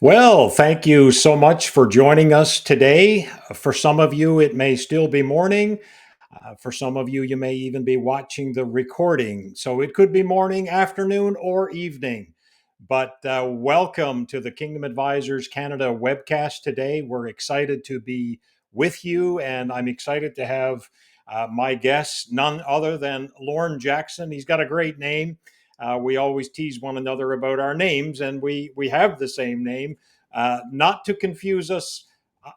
Well, thank you so much for joining us today. For some of you, it may still be morning. For some of you, you may even be watching the recording. So it could be morning, afternoon, or evening. But welcome to the Kingdom Advisors Canada webcast today. We're excited to be with you, and I'm excited to have my guest, none other than Lorne Jackson. He's got a great name. We always tease one another about our names, and we have the same name. Not to confuse us,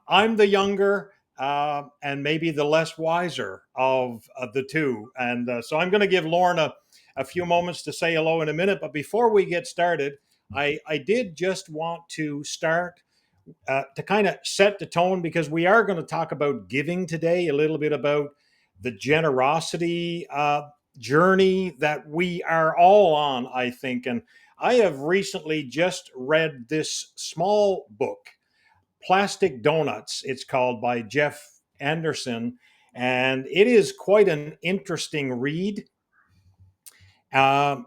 I'm the younger and maybe the less wiser of the two. And so I'm going to give Lorne a few moments to say hello in a minute. But before we get started, I did just want to start to kind of set the tone because we are going to talk about giving today, a little bit about the generosity journey that we are all on, I think. And I have recently just read this small book, Plastic Donuts, it's called, by Jeff Anderson. And it is quite an interesting read. Um,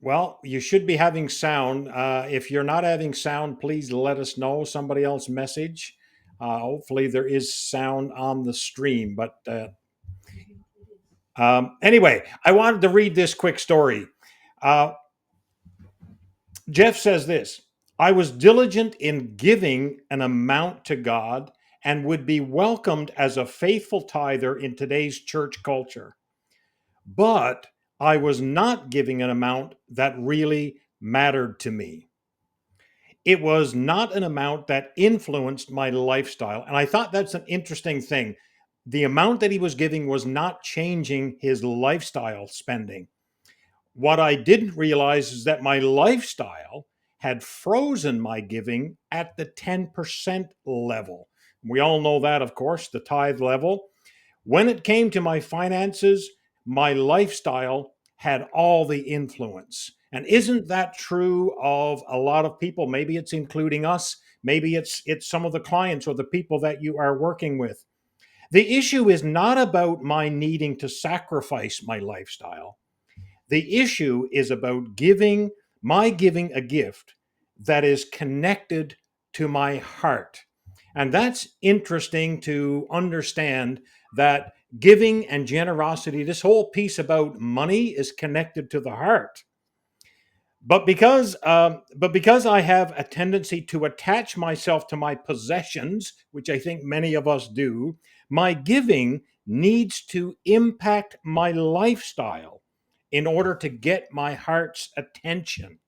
well, you should be having sound. If you're not having sound, please let us know. Somebody else message. Hopefully, there is sound on the stream. But anyway, I wanted to read this quick story. Uh, Jeff says this: I was diligent in giving an amount to God and would be welcomed as a faithful tither in today's church culture. But I was not giving an amount that really mattered to me. It was not an amount that influenced my lifestyle. And I thought that's an interesting thing. The amount that he was giving was not changing his lifestyle spending. What I didn't realize is that my lifestyle had frozen my giving at the 10% level. We all know that, of course, the tithe level. When it came to my finances, my lifestyle had all the influence. And isn't that true of a lot of people? Maybe it's including us. Maybe it's some of the clients or the people that you are working with. The issue is not about my needing to sacrifice my lifestyle. The issue is about giving a gift that is connected to my heart. And that's interesting to understand that giving and generosity, this whole piece about money, is connected to the heart. But because I have a tendency to attach myself to my possessions, which I think many of us do, my giving needs to impact my lifestyle in order to get my heart's attention.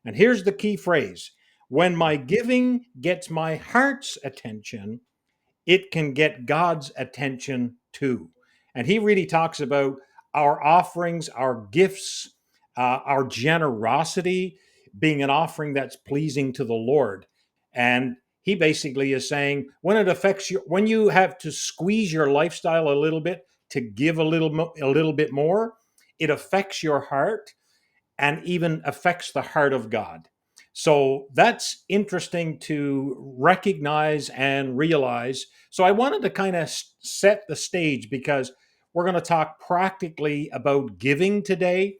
And here's the key phrase: when my giving gets my heart's attention, it can get God's attention too. And he really talks about our offerings, our gifts, our generosity being an offering that's pleasing to the Lord. And he basically is saying when it affects you, when you have to squeeze your lifestyle a little bit to give a little bit more, it affects your heart and even affects the heart of God. So that's interesting to recognize and realize. So I wanted to kind of set the stage because we're going to talk practically about giving today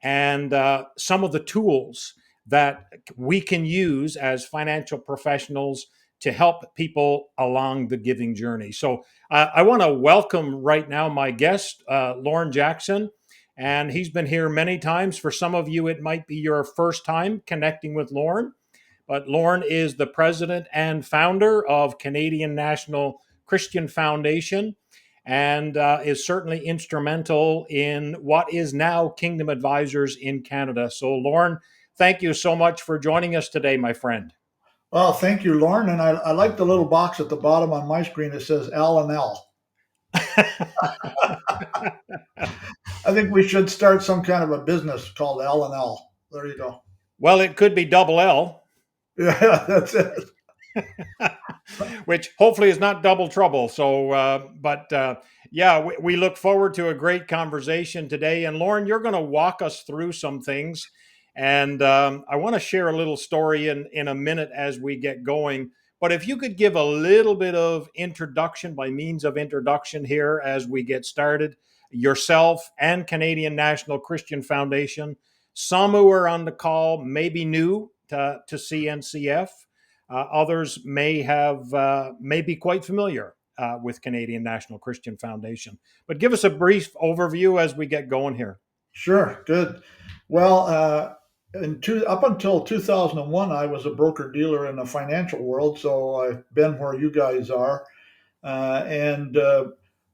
and some of the tools that we can use as financial professionals to help people along the giving journey. So I want to welcome right now my guest, Lorne Jackson. And he's been here many times. For some of you, it might be your first time connecting with Lorne. But Lorne is the president and founder of Canadian National Christian Foundation and is certainly instrumental in what is now Kingdom Advisors in Canada. So, Lorne, thank you so much for joining us today, my friend. Well, thank you, Lorne. And I like the little box at the bottom on my screen that says L and L. I think we should start some kind of a business called L and L. There you go. Well, it could be double L. Yeah, that's it. Which hopefully is not double trouble. So, yeah, we look forward to a great conversation today. And Lorne, you're going to walk us through some things. And I want to share a little story in a minute as we get going. But if you could give a little bit of introduction by means of introduction here as we get started, yourself and Canadian National Christian Foundation. Some who are on the call may be new to CNCF. Others may be quite familiar with Canadian National Christian Foundation. But give us a brief overview as we get going here. Sure, good. Well, up until 2001, I was a broker dealer in the financial world, so I've been where you guys are, and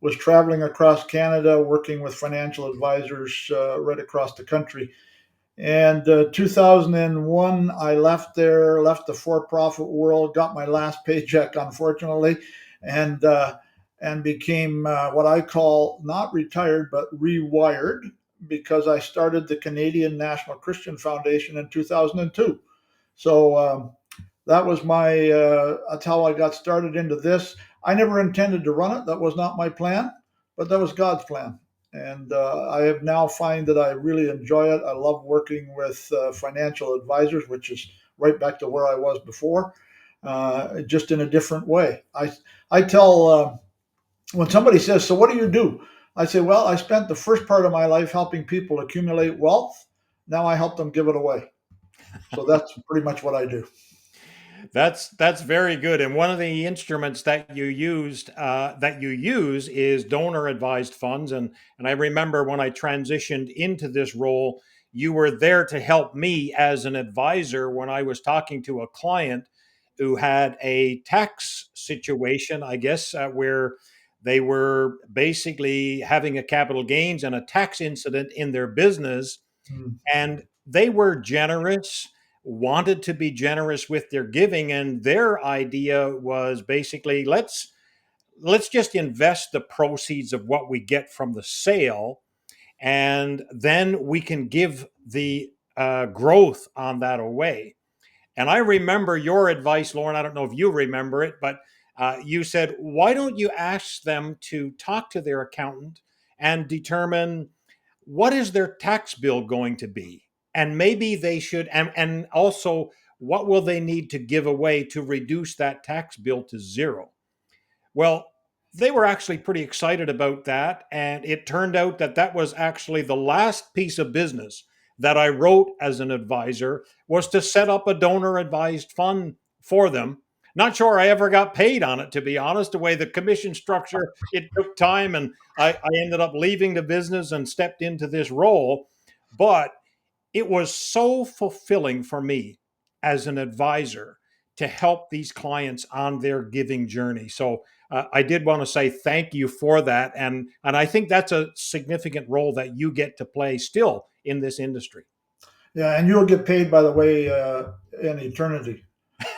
was traveling across Canada, working with financial advisors right across the country. And 2001, I left there, left the for-profit world, got my last paycheck, unfortunately, and became what I call not retired but rewired, because I started the Canadian National Christian Foundation in 2002. So that was that's how I got started into this. I never intended to run it. That was not my plan, but that was God's plan. And I have now find that I really enjoy it. I love working with financial advisors, which is right back to where I was before, just in a different way. I tell when somebody says, "So what do you do?" I say, "Well, I spent the first part of my life helping people accumulate wealth. Now I help them give it away." So that's pretty much what I do. That's very good. And one of the instruments that you use is donor advised funds. And I remember when I transitioned into this role, you were there to help me as an advisor when I was talking to a client who had a tax situation, I guess, where they were basically having a capital gains and a tax incident in their business, Hmm. and they were generous, wanted to be generous with their giving, and their idea was basically let's just invest the proceeds of what we get from the sale, and then we can give the growth on that away. And I remember your advice, Lorne. I don't know if you remember it, but you said, why don't you ask them to talk to their accountant and determine what is their tax bill going to be? And maybe they should, and also, what will they need to give away to reduce that tax bill to zero? Well, they were actually pretty excited about that. And it turned out that that was actually the last piece of business that I wrote as an advisor, was to set up a donor advised fund for them. Not sure I ever got paid on it, to be honest. The way the commission structure, it took time, and I ended up leaving the business and stepped into this role. But it was so fulfilling for me as an advisor to help these clients on their giving journey. So I did want to say thank you for that, and I think that's a significant role that you get to play still in this industry. Yeah, and you'll get paid, by the way, in eternity,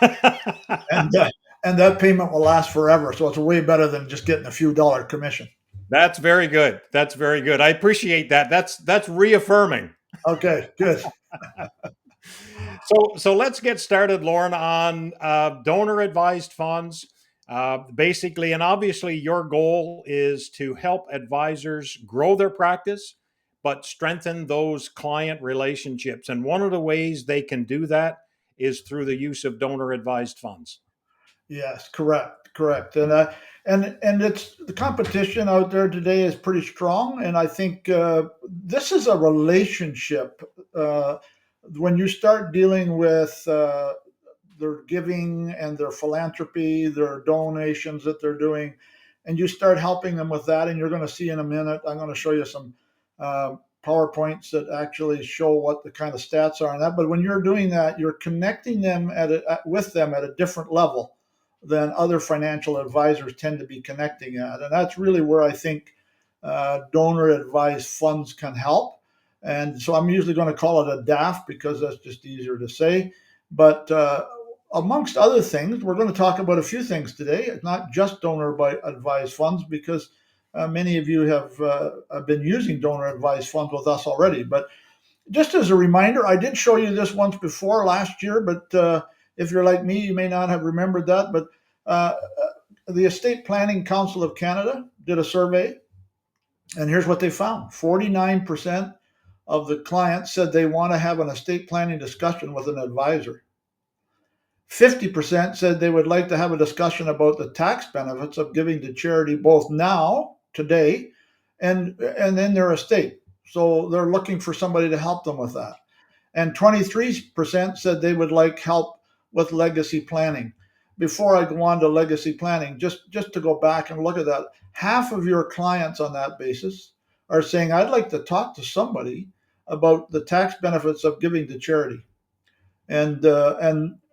and uh, and that payment will last forever. So it's way better than just getting a few dollar commission. That's very good. That's very good. I appreciate that. That's reaffirming. Okay, good. So let's get started, Lauren, on donor advised funds. Basically, and obviously, your goal is to help advisors grow their practice, but strengthen those client relationships. And one of the ways they can do that is through the use of donor advised funds. Yes, correct. And it's the competition out there today is pretty strong, and I think this is a relationship. Uh, when you start dealing with their giving and their philanthropy, their donations that they're doing, and you start helping them with that, and you're going to see in a minute, I'm going to show you some PowerPoints that actually show what the kind of stats are on that. But when you're doing that, you're connecting them with them at a different level than other financial advisors tend to be connecting at. And that's really where I think donor advised funds can help. And so I'm usually going to call it a DAF because that's just easier to say. But amongst other things, we're going to talk about a few things today. It's not just donor advised funds, because many of you have been using donor advised funds with us already. But just as a reminder, I did show you this once before last year, but if you're like me, you may not have remembered that. But uh, the Estate Planning Council of Canada did a survey, and here's what they found: 49% of the clients said they want to have an estate planning discussion with an advisor. 50% said they would like to have a discussion about the tax benefits of giving to charity, both now, today, and in their estate. So they're looking for somebody to help them with that. And 23% said they would like help with legacy planning. Before I go on to legacy planning, just to go back and look at that, half of your clients on that basis are saying, I'd like to talk to somebody about the tax benefits of giving to charity. And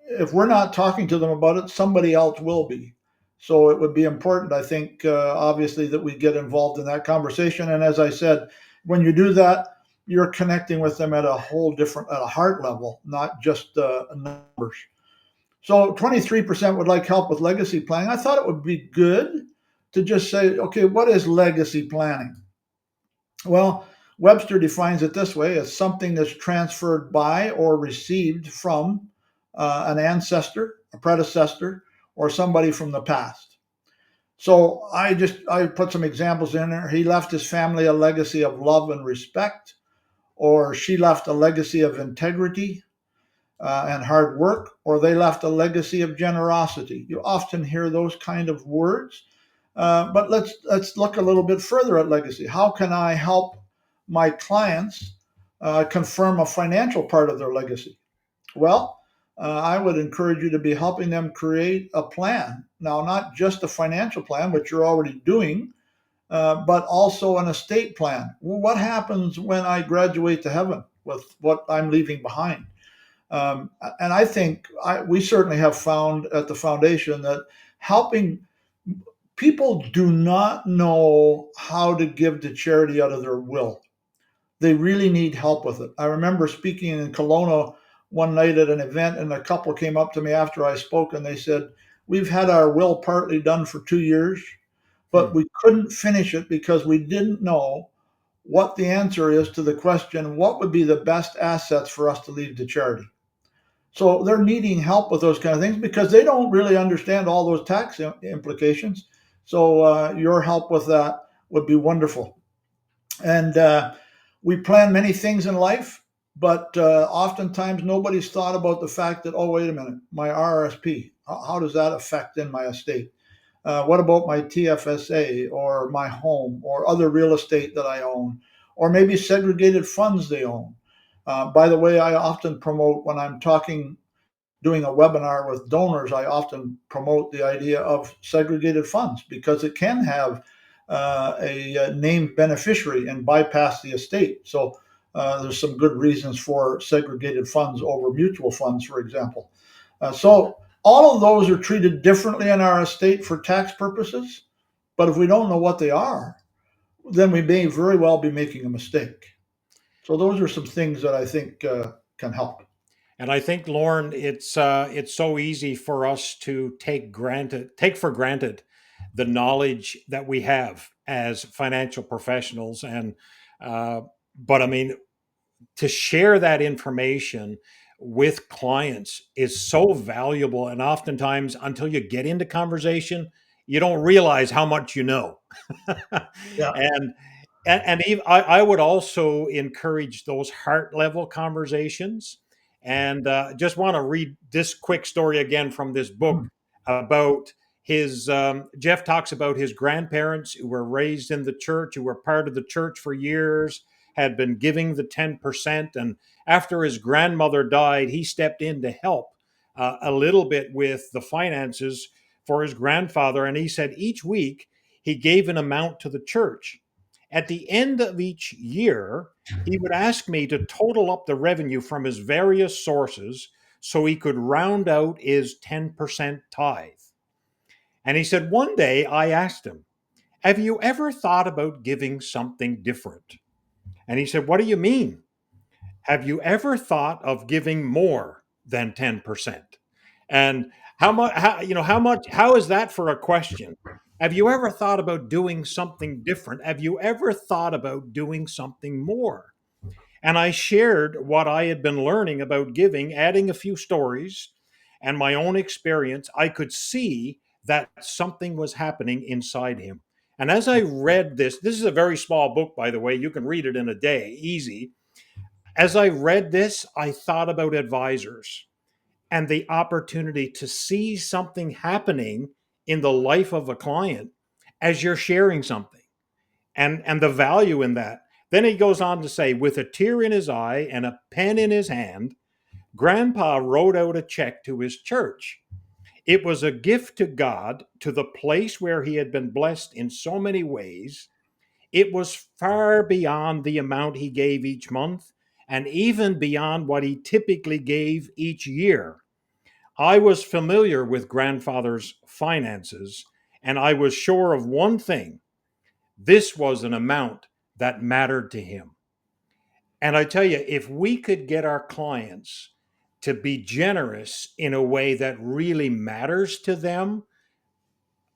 if we're not talking to them about it, somebody else will be. So it would be important, I think, obviously, that we get involved in that conversation. And as I said, when you do that, you're connecting with them at a whole different, at a heart level, not just numbers. So 23% would like help with legacy planning. I thought it would be good to just say, okay, what is legacy planning? Well, Webster defines it this way: as something that's transferred by or received from an ancestor, a predecessor, or somebody from the past. So I put some examples in there. He left his family a legacy of love and respect, or she left a legacy of integrity and hard work, or they left a legacy of generosity. You often hear those kind of words, but let's look a little bit further at legacy. How can I help my clients confirm a financial part of their legacy? Well, I would encourage you to be helping them create a plan. Now, not just a financial plan, which you're already doing, but also an estate plan. Well, what happens when I graduate to heaven with what I'm leaving behind? And I think we certainly have found at the foundation that helping people do not know how to give to charity out of their will. They really need help with it. I remember speaking in Kelowna one night at an event, and a couple came up to me after I spoke, and they said, "We've had our will partly done for 2 years, Hmm. but we couldn't finish it because we didn't know what the answer is to the question, what would be the best assets for us to leave to charity?" So they're needing help with those kind of things because they don't really understand all those tax implications. So your help with that would be wonderful. And we plan many things in life, but oftentimes nobody's thought about the fact that, oh, wait a minute, my RRSP, how does that affect in my estate? What about my TFSA or my home or other real estate that I own, or maybe segregated funds they own? By the way, I often promote when I'm doing a webinar with donors, I often promote the idea of segregated funds because it can have a named beneficiary and bypass the estate. So there's some good reasons for segregated funds over mutual funds, for example. So all of those are treated differently in our estate for tax purposes. But if we don't know what they are, then we may very well be making a mistake. So those are some things that I think can help. And I think, Lorne, it's so easy for us to take for granted the knowledge that we have as financial professionals, and but I mean, to share that information with clients is so valuable. And oftentimes, until you get into conversation, you don't realize how much you know. Yeah. and I would also encourage those heart level conversations. And just want to read this quick story again from this book about his. Jeff talks about his grandparents who were raised in the church, who were part of the church for years, had been giving the 10%. And after his grandmother died, he stepped in to help a little bit with the finances for his grandfather. And he said each week he gave an amount to the church. At the end of each year, he would ask me to total up the revenue from his various sources so he could round out his 10% tithe. And he said, one day I asked him, have you ever thought about giving something different? And he said, what do you mean? Have you ever thought of giving more than 10%? And how is that for a question? Have you ever thought about doing something different? Have you ever thought about doing something more? And I shared what I had been learning about giving, adding a few stories and my own experience. I could see that something was happening inside him. And as I read this is a very small book, by the way, you can read it in a day, easy. As I read this, I thought about advisors and the opportunity to see something happening in the life of a client as you're sharing something, and the value in that. Then he goes on to say, with a tear in his eye and a pen in his hand, Grandpa wrote out a check to his church. It was a gift to God, to the place where he had been blessed in so many ways. It was far beyond the amount he gave each month, and even beyond what he typically gave each year. I was familiar with Grandfather's finances, and I was sure of one thing: this was an amount that mattered to him. And I tell you, if we could get our clients to be generous in a way that really matters to them,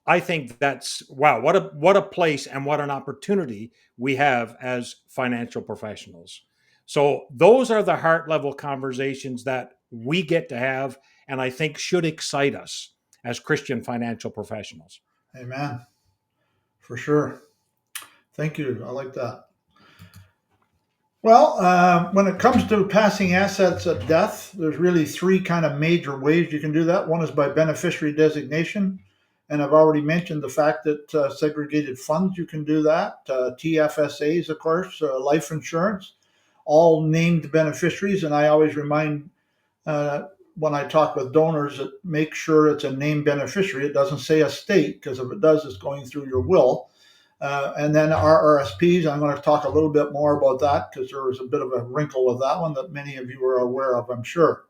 I think that's wow, what a place and what an opportunity we have as financial professionals. So those are the heart level conversations that we get to have, and I think should excite us as Christian financial professionals. Amen. For sure. Thank you. I like that. Well, when it comes to passing assets at death, there's really three kind of major ways you can do that. One is by beneficiary designation. And I've already mentioned the fact that segregated funds, you can do that. TFSAs, of course, life insurance, all named beneficiaries. And I always remind uh, when I talk with donors that make sure it's a named beneficiary. It doesn't say estate, because if it does, it's going through your will. And then RRSPs, I'm going to talk a little bit more about that because there was a bit of a wrinkle with that one that many of you are aware of, I'm sure.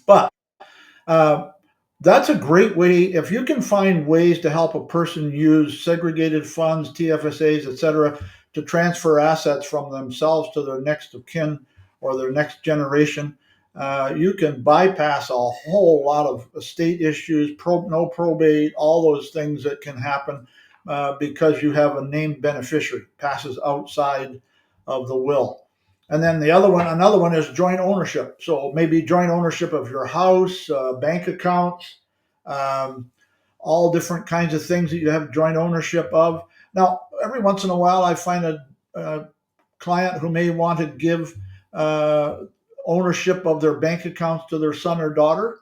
But uh, that's a great way. If you can find ways to help a person use segregated funds, TFSAs, etc., to transfer assets from themselves to their next of kin or their next generation, you can bypass a whole lot of estate issues, no probate, all those things that can happen because you have a named beneficiary, passes outside of the will. And then another one is joint ownership. So maybe joint ownership of your house, bank accounts, um, all different kinds of things that you have joint ownership of. Now, every once in a while, I find a client who may want to give uh, ownership of their bank accounts to their son or daughter.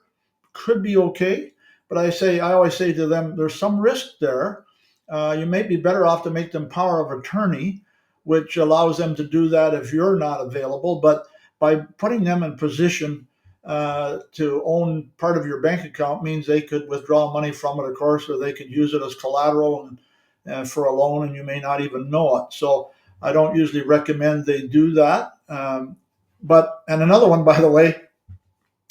Could be okay, but I always say to them, there's some risk there. You may be better off to make them power of attorney, which allows them to do that if you're not available. But by putting them in position to own part of your bank account means they could withdraw money from it, of course, or they could use it as collateral and for a loan, and you may not even know it. So I don't usually recommend they do that. And another one, by the way,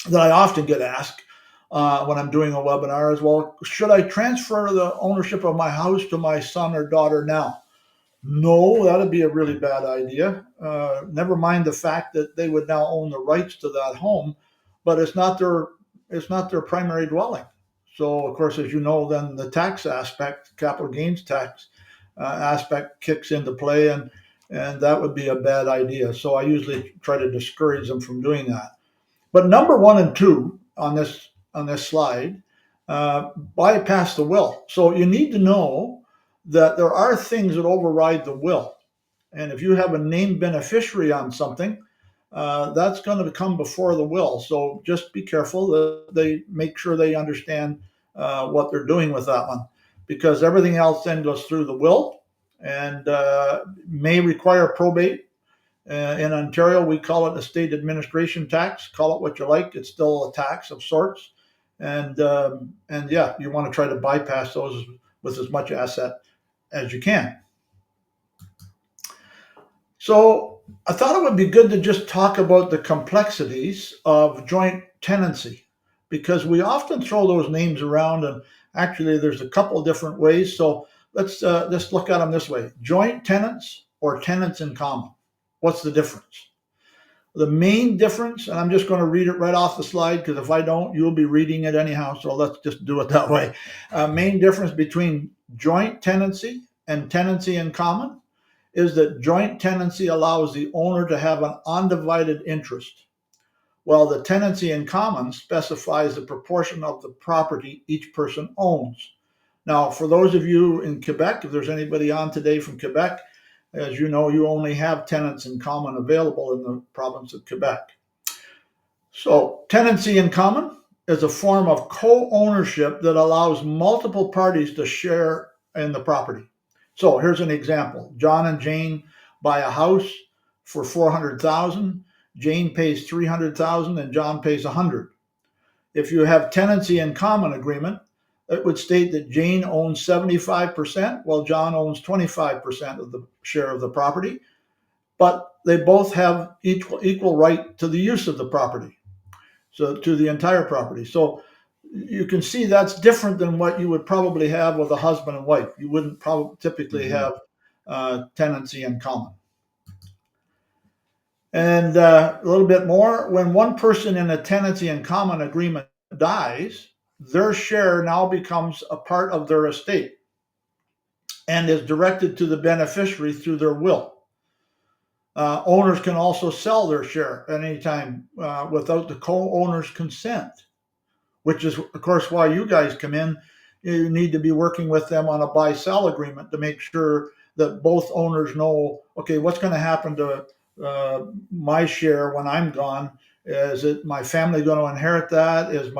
that I often get asked when I'm doing a webinar is, well, should I transfer the ownership of my house to my son or daughter now? No, that'd be a really bad idea. Never mind the fact that they would now own the rights to that home, but it's not their primary dwelling. So, of course, as you know, then the tax aspect, capital gains tax aspect, kicks into play, and that would be a bad idea. So I usually try to discourage them from doing that. But number one and two on this slide bypass the will. So you need to know that there are things that override the will, and if you have a named beneficiary on something, that's going to come before the will. So just be careful that they make sure they understand what they're doing with that one, because everything else then goes through the will and may require probate. In Ontario, we call it a state administration tax. Call it what you like; it's still a tax of sorts. And yeah, you want to try to bypass those with as much asset as you can. So I thought it would be good to just talk about the complexities of joint tenancy, because we often throw those names around, and actually there's a couple of different ways. So let's just look at them this way: joint tenants or tenants in common. What's the difference? The main difference, and I'm just going to read it right off the slide, because if I don't, you'll be reading it anyhow. So let's just do it that way. Main difference between joint tenancy and tenancy in common is that joint tenancy allows the owner to have an undivided interest, while the tenancy in common specifies the proportion of the property each person owns. Now, for those of you in Quebec, if there's anybody on today from Quebec, as you know, you only have tenants in common available in the province of Quebec. So tenancy in common is a form of co-ownership that allows multiple parties to share in the property. So here's an example. John and Jane buy a house for 400,000. Jane pays 300,000 and John pays 100. If you have tenancy in common agreement, it would state that Jane owns 75% while John owns 25% of the share of the property, but they both have equal right to the use of the property, so to the entire property. So you can see that's different than what you would probably have with a husband and wife. You wouldn't probably typically Mhm. have tenancy in common. And a little bit more, when one person in a tenancy in common agreement dies, their share now becomes a part of their estate and is directed to the beneficiary through their will. Owners can also sell their share at any time without the co-owner's consent, which is, of course, why you guys come in. You need to be working with them on a buy-sell agreement to make sure that both owners know, okay, what's going to happen to my share when I'm gone? Is it my family going to inherit that? Is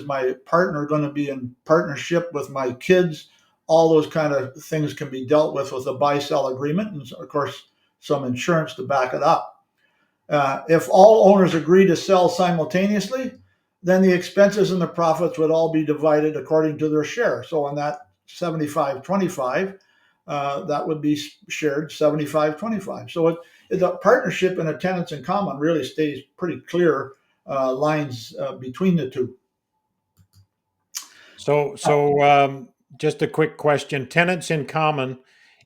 my partner going to be in partnership with my kids? All those kind of things can be dealt with a buy-sell agreement, and of course, some insurance to back it up. If all owners agree to sell simultaneously, then the expenses and the profits would all be divided according to their share. So on that 75-25, that would be shared 75-25. So the partnership and a tenants in common really stays pretty clear lines between the two. So, just a quick question. Tenants in common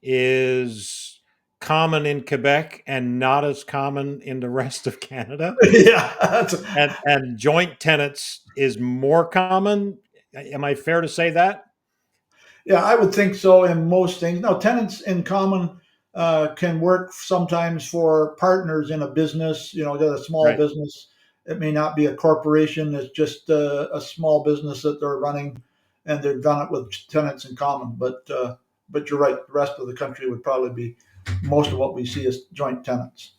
is common in Quebec and not as common in the rest of Canada. Yeah, And joint tenants is more common. Am I fair to say that? yeah, I would think so in most things. No, tenants in common can work sometimes for partners in a business. Get a small Right. business. It may not be a corporation. It's just a small business that they're running, and they've done it with tenants in common. But you're right. The rest of the country would probably be most of what we see as joint tenants.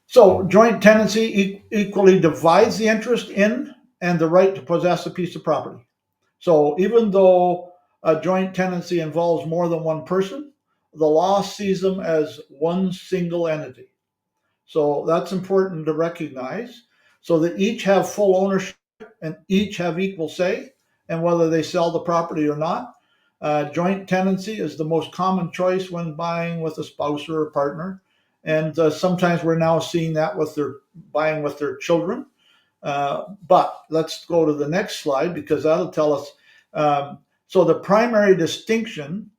So joint tenancy equally divides the interest in and the right to possess a piece of property. So even though a joint tenancy involves more than one person, the law sees them as one single entity. So that's important to recognize. So that each have full ownership and each have equal say, and whether they sell the property or not. Joint tenancy is the most common choice when buying with a spouse or a partner, and sometimes we're now seeing that with their buying with their children. But let's go to the next slide because that'll tell us. So the primary distinction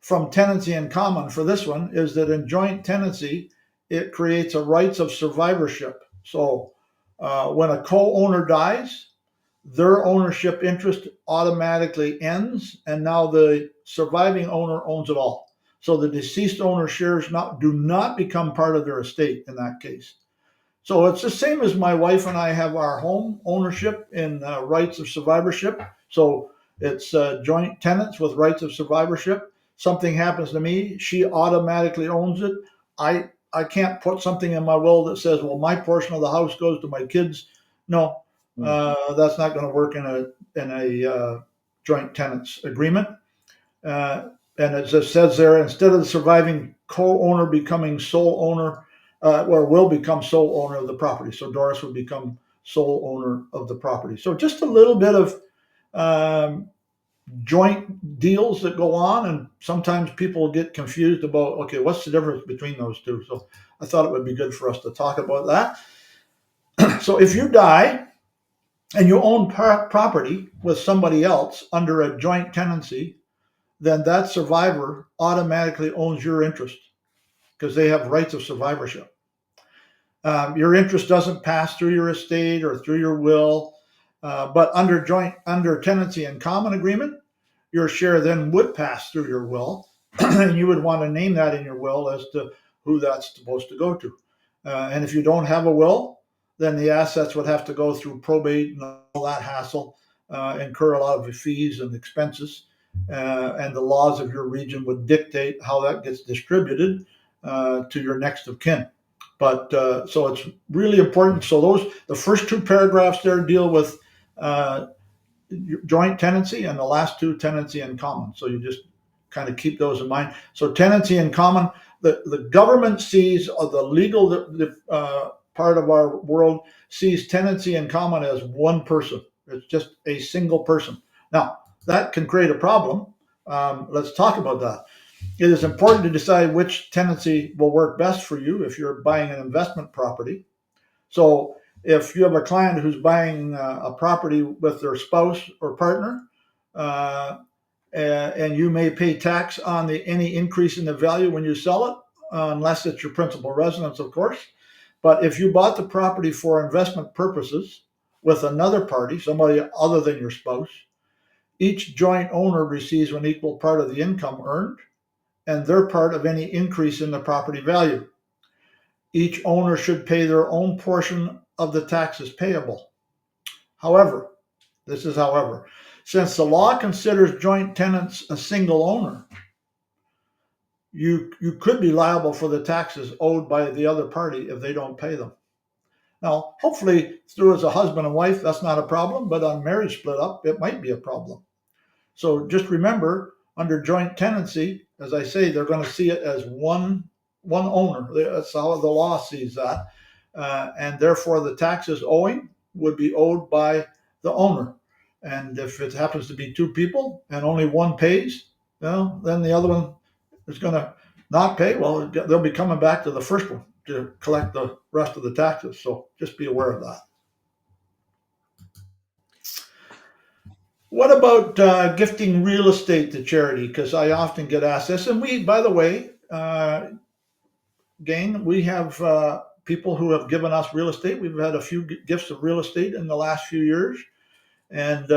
from tenancy in common for this one is that in joint tenancy, it creates a rights of survivorship. So when a co-owner dies, their ownership interest automatically ends, and now the surviving owner owns it all. So the deceased owner shares do not become part of their estate in that case. So it's the same as my wife and I have our home ownership in rights of survivorship. So it's joint tenants with rights of survivorship. Something happens to me, she automatically owns it. I can't put something in my will that says, well, my portion of the house goes to my kids. No, Mm. that's not going to work in a joint tenants agreement. And it just says there, instead of the surviving co-owner becoming sole owner, or will become sole owner of the property. So Doris would become sole owner of the property. So just a little bit of um, joint deals that go on, and sometimes people get confused about, okay, what's the difference between those two? So I thought it would be good for us to talk about that. So if you die and you own property with somebody else under a joint tenancy, then that survivor automatically owns your interest because they have rights of survivorship. Your interest doesn't pass through your estate or through your will, but under tenancy and common agreement, your share then would pass through your will, and you would want to name that in your will as to who that's supposed to go to. And if you don't have a will, then the assets would have to go through probate and all that hassle, incur a lot of fees and expenses, and the laws of your region would dictate how that gets distributed to your next of kin. But so it's really important. So the first two paragraphs there deal with uh, joint tenancy, and the last two tenancy in common. So you just kind of keep those in mind. So tenancy in common, The government sees, or the legal part of our world sees tenancy in common as one person. It's just a single person. Now, that can create a problem. Let's talk about that. It is important to decide which tenancy will work best for you if you're buying an investment property. So, if you have a client who's buying a property with their spouse or partner, uh, and you may pay tax on any increase in the value when you sell it, unless it's your principal residence, of course. But if you bought the property for investment purposes with another party, somebody other than your spouse, each joint owner receives an equal part of the income earned and their part of any increase in the property value. Each owner should pay their own portion of the taxes payable. However, however, since the law considers joint tenants a single owner, you could be liable for the taxes owed by the other party if they don't pay them. Now, hopefully, through as a husband and wife, that's not a problem, but on marriage split up, it might be a problem. So just remember, under joint tenancy, as I say, they're going to see it as one owner. That's how the law sees that, and therefore the taxes owing would be owed by the owner. And if it happens to be two people and only one pays, well, then the other one is going to not pay. Well, they'll be coming back to the first one to collect the rest of the taxes. So just be aware of that. What about gifting real estate to charity? Because I often get asked this. And we, by the way, gang, we have people who have given us real estate. We've had a few gifts of real estate in the last few years. And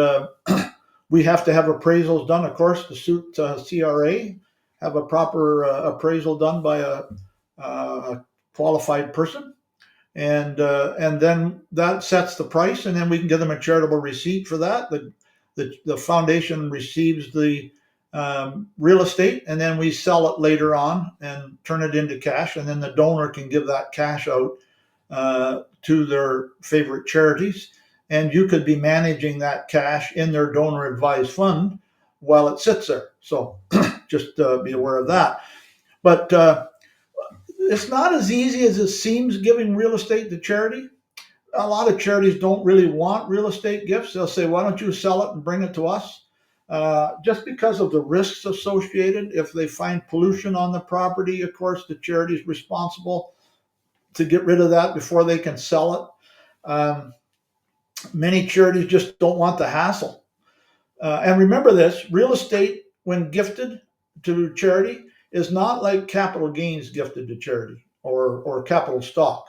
we have to have appraisals done, of course, to suit CRA, have a proper appraisal done by a qualified person. And then that sets the price, and then we can give them a charitable receipt for that. The foundation receives the real estate, and then we sell it later on and turn it into cash, and then the donor can give that cash out to their favorite charities. And you could be managing that cash in their donor advised fund while it sits there. So just be aware of that. But it's not as easy as it seems giving real estate to charity. A lot of charities don't really want real estate gifts. They'll say, why don't you sell it and bring it to us? Just because of the risks associated. If they find pollution on the property, of course, the charity is responsible to get rid of that before they can sell it. Many charities just don't want the hassle. And remember this, real estate, when gifted to charity, is not like capital gains gifted to charity or capital stock.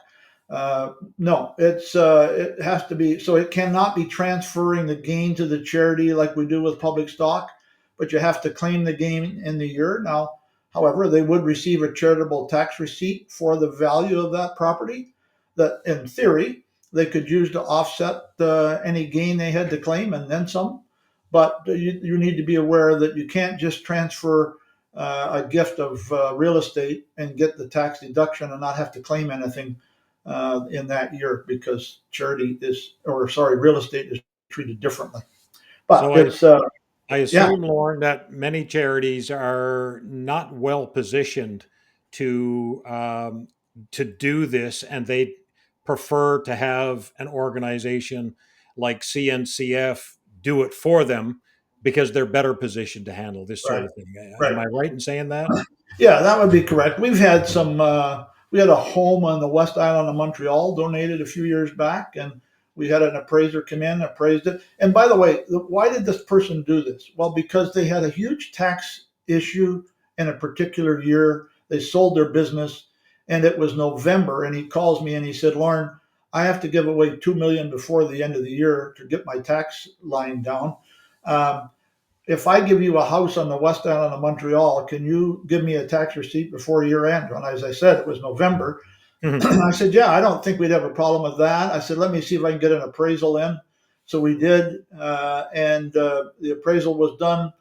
No, it has to be, so it cannot be transferring the gain to the charity like we do with public stock, but you have to claim the gain in the year. Now, however, they would receive a charitable tax receipt for the value of that property that, in theory, they could use to offset any gain they had to claim and then some. But you need to be aware that you can't just transfer a gift of real estate and get the tax deduction and not have to claim anything in that year, because real estate is treated differently. But So it's I yeah, assume, Lauren, that many charities are not well positioned to to do this, and they prefer to have an organization like CNCF do it for them because they're better positioned to handle this sort right, of thing. Am right. I right in saying that? Yeah, that would be correct. We've had some. We had a home on the West Island of Montreal donated a few years back, and we had an appraiser come in, appraised it. And by the way, why did this person do this? Well, because they had a huge tax issue in a particular year. They sold their business, and it was November. And he calls me and he said, "Lorne, I have to give away $2 million before the end of the year to get my tax line down. Um, if I give you a house on the West Island of Montreal, can you give me a tax receipt before year end?" And as I said, it was November. Mhm. I said, "Yeah, I don't think we'd have a problem with that." I said, "Let me see if I can get an appraisal in." So we did, and the appraisal was done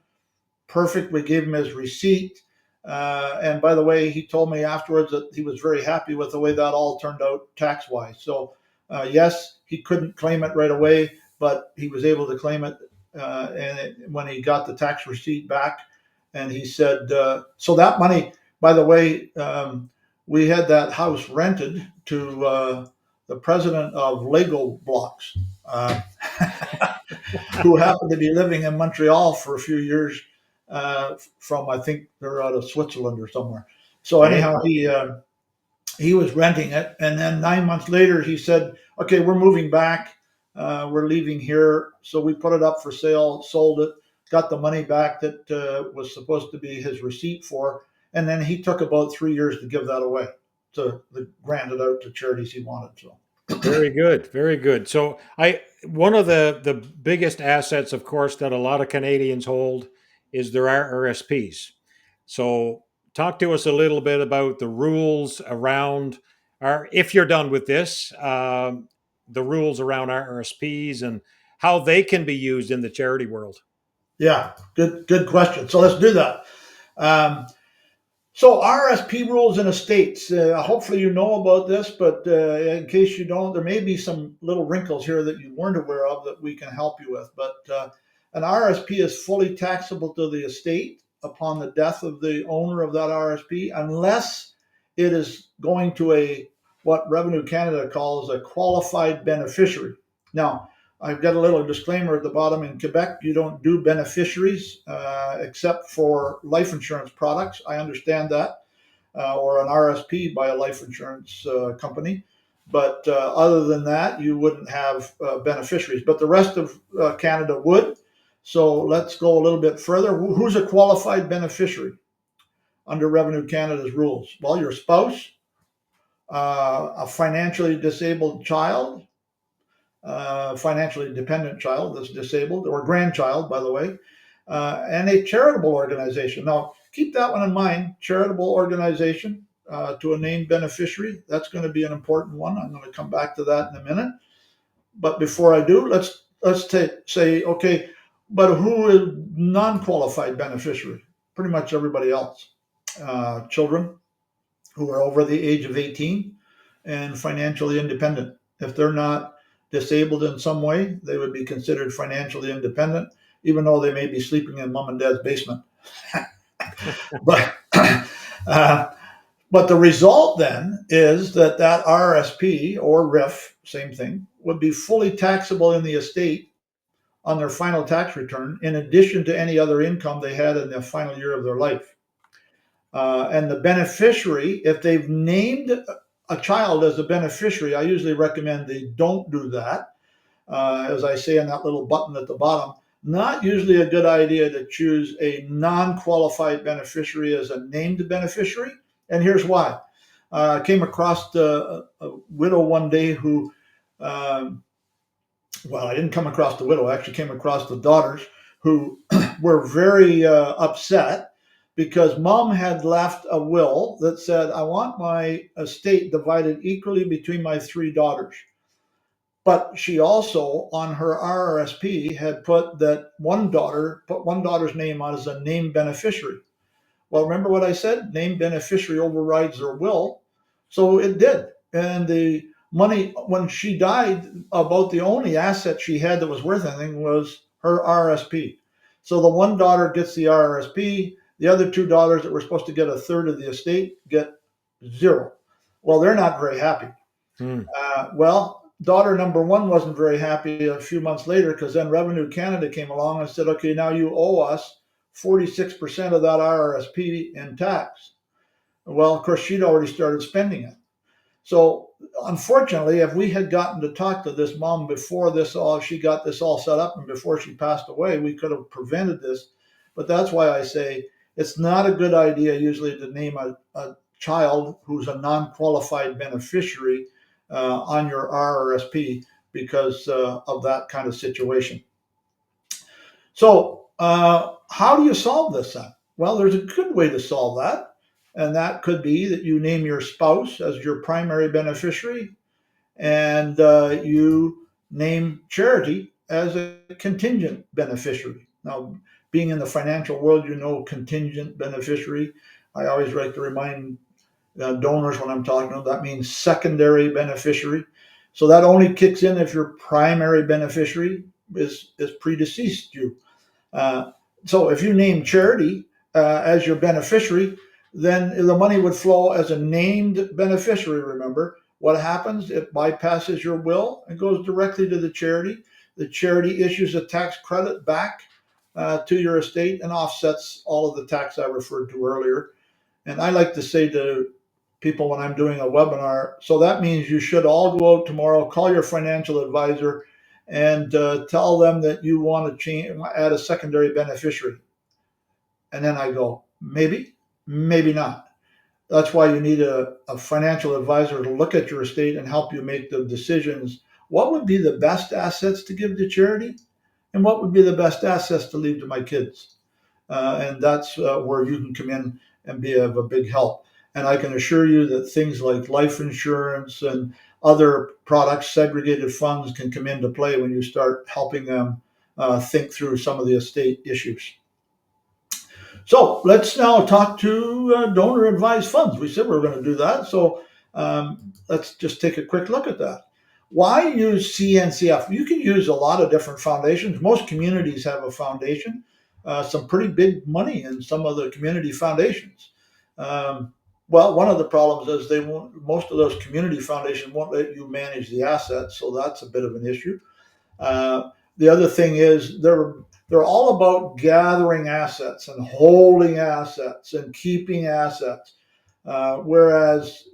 perfect. We gave him his receipt. And by the way, he told me afterwards that he was very happy with the way that all turned out tax wise. So, yes, he couldn't claim it right away, but he was able to claim it. When he got the tax receipt back, and he said, so that money, By the way, we had that house rented to the president of Lego Blocks, uh, who happened to be living in Montreal for a few years. From I think they're out of Switzerland or somewhere. So anyhow, Excellent. he was renting it, and then 9 months later he said, "Okay, we're moving back. We're leaving here." So we put it up for sale, sold it, got the money back that was supposed to be his receipt for, and then he took about 3 years to give that away, to grant it out to charities he wanted. So Very good, very good. So I one of the biggest assets, of course, that a lot of Canadians hold is their RRSPs. So talk to us a little bit about the rules around our. If you're done with this, the rules around RRSPs and how they can be used in the charity world. yeah, good question. So let's do that. Um, So RSP rules in estates. Hopefully you know about this, but in case you don't, there may be some little wrinkles here that you weren't aware of that we can help you with. But an RSP is fully taxable to the estate upon the death of the owner of that RSP, unless it is going to a what Revenue Canada calls a qualified beneficiary. Now, I've got a little disclaimer at the bottom. In Quebec, you don't do beneficiaries except for life insurance products. I understand that, or an RSP by a life insurance company. But other than that, you wouldn't have beneficiaries. But the rest of Canada would. So let's go a little bit further. Who's a qualified beneficiary under Revenue Canada's rules? Well, your spouse, a financially disabled child, financially dependent child that's disabled, or grandchild, by the way, and a charitable organization. Now, keep that one in mind. Charitable organization to a named beneficiary. That's going to be an important one. I'm going to come back to that in a minute. But before I do, say, okay, but who is non-qualified beneficiary? Pretty much everybody else. Children who are over the age of 18 and financially independent. If they're not disabled in some way, they would be considered financially independent, even though they may be sleeping in mom and dad's basement. but uh, but the result then is that RSP or RIF, same thing, would be fully taxable in the estate on their final tax return, in addition to any other income they had in the final year of their life. And the beneficiary, if they've named a child as a beneficiary, I usually recommend they don't do that. As I say in that little button at the bottom, not usually a good idea to choose a non-qualified beneficiary as a named beneficiary. And here's why. I came across a widow one day who, well, I didn't come across the widow. I actually came across the daughters who were very upset because mom had left a will that said, I want my estate divided equally between my three daughters. But she also, on her RRSP, had put one daughter's name on as a named beneficiary. Well, remember what I said? Named beneficiary overrides their will. So it did. And the money, when she died, about the only asset she had that was worth anything was her RSP. So the one daughter gets the RSP. The other two daughters that were supposed to get a third of the estate get zero. Well, they're not very happy. Hmm. Well, daughter number one wasn't very happy a few months later, because then Revenue Canada came along and said, okay, now you owe us 46% of that RRSP in tax. Well, of course, she'd already started spending it. So unfortunately, if we had gotten to talk to this mom before she got this all set up and before she passed away, we could have prevented this. But that's why I say it's not a good idea usually to name a child who's a non-qualified beneficiary on your RRSP because of that kind of situation. So how do you solve this then? Well, there's a good way to solve that. And that could be that you name your spouse as your primary beneficiary, and you name charity as a contingent beneficiary. Now, being in the financial world, you know, contingent beneficiary. I always like to remind donors when I'm talking to them, that means secondary beneficiary. So that only kicks in if your primary beneficiary is predeceased you. So if you name charity as your beneficiary, then the money would flow as a named beneficiary, remember. What happens? It bypasses your will and goes directly to the charity. The charity issues a tax credit back to your estate and offsets all of the tax I referred to earlier. And I like to say to people when I'm doing a webinar, so that means you should all go out tomorrow, call your financial advisor, and tell them that you want to add a secondary beneficiary. And then I go, maybe, maybe not. That's why you need a financial advisor to look at your estate and help you make the decisions. What would be the best assets to give to charity? And what would be the best assets to leave to my kids? And that's where you can come in and be of a big help. And I can assure you that things like life insurance and other products, segregated funds, can come into play when you start helping them think through some of the estate issues. So let's now talk to donor advised funds. We said we were going to do that. So let's just take a quick look at that. Why use CNCF? You can use a lot of different foundations. Most communities have a foundation, some pretty big money in some of the community foundations. Well, one of the problems is most of those community foundations won't let you manage the assets. So that's a bit of an issue. The other thing is they're all about gathering assets and holding assets and keeping assets. Whereas,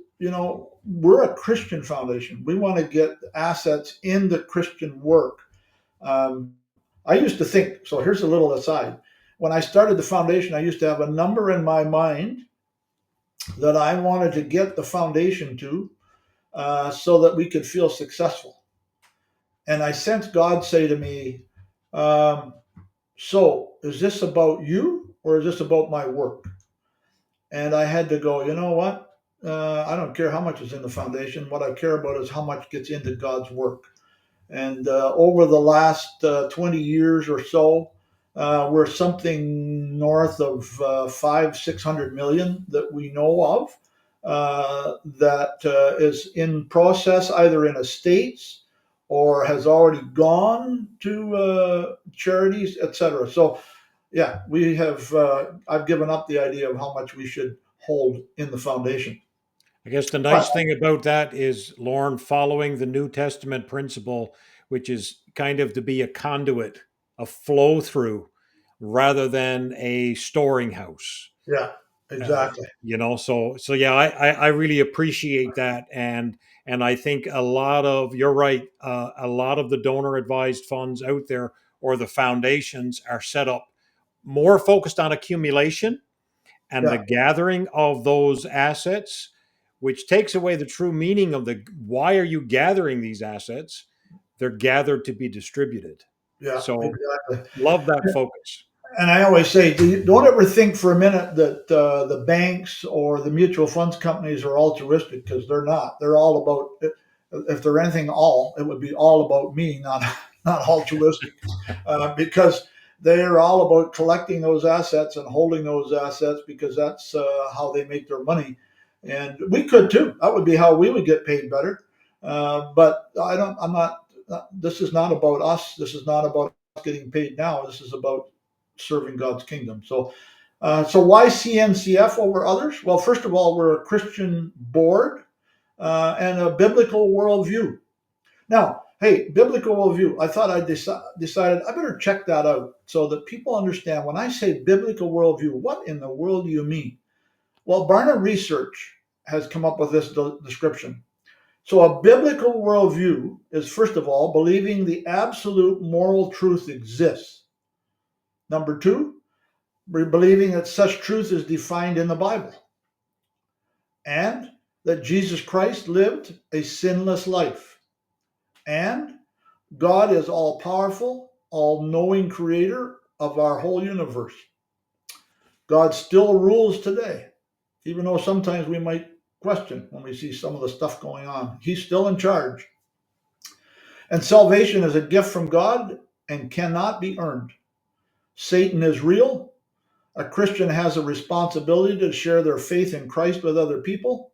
we're a Christian foundation. We want to get assets in the Christian work. I used to think, so here's a little aside. When I started the foundation, I used to have a number in my mind that I wanted to get the foundation to so that we could feel successful. And I sensed God say to me, so is this about you or is this about my work? And I had to go, you know what? I don't care how much is in the foundation. What I care about is how much gets into God's work. And over the last 20 years or so, we're something north of 500-600 million that we know of that is in process, either in estates or has already gone to charities, etc. So, yeah, we have. I've given up the idea of how much we should hold in the foundation. I guess the But nice thing about that is, Lorne, following the New Testament principle, which is kind of to be a conduit, a flow through, rather than a storing house. yeah, exactly. So yeah, I really appreciate that, and I think a lot of you're right. A lot of the donor advised funds out there or the foundations are set up more focused on accumulation and the Yeah, gathering of those assets, which takes away the true meaning of the why are you gathering these assets? They're gathered to be distributed. yeah, So exactly. love that focus. And I always say, don't ever think for a minute that the banks or the mutual funds companies are altruistic, because they're not. They're all about, if they're anything all, it would be all about me, not not altruistic, because they are all about collecting those assets and holding those assets because that's how they make their money. And we could too. That would be how we would get paid better. But I don't. I'm not. This is not about us. This is not about us getting paid now. This is about serving God's kingdom. So why CNCF over others? Well, first of all, we're a Christian board and a biblical worldview. Now, hey, biblical worldview. I thought I decided I better check that out so that people understand when I say biblical worldview, what in the world do you mean? Well, Barna Research has come up with this description. So, a biblical worldview is, first of all, believing the absolute moral truth exists. Number two, believing that such truth is defined in the Bible, and that Jesus Christ lived a sinless life, and God is all powerful, all knowing creator of our whole universe. God still rules today, even though sometimes we might question when we see some of the stuff going on. He's still in charge. And salvation is a gift from God and cannot be earned. Satan is real. A Christian has a responsibility to share their faith in Christ with other people,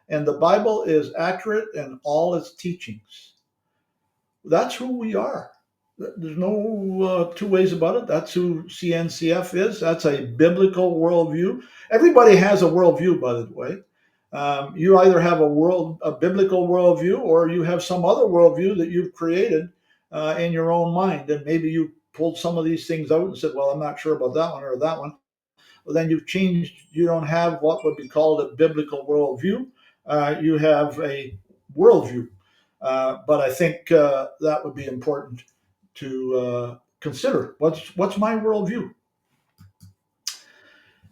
and the Bible is accurate in all its teachings. That's who we are. There's no two ways about it. That's who CNCF is. That's a biblical worldview. Everybody has a worldview, by the way. You either have a biblical worldview, or you have some other worldview that you've created in your own mind, and maybe you pulled some of these things out and said, "Well, I'm not sure about that one or that one." Well, then you've changed. You don't have what would be called a biblical worldview. You have a worldview. But I think that would be important to consider. What's my worldview?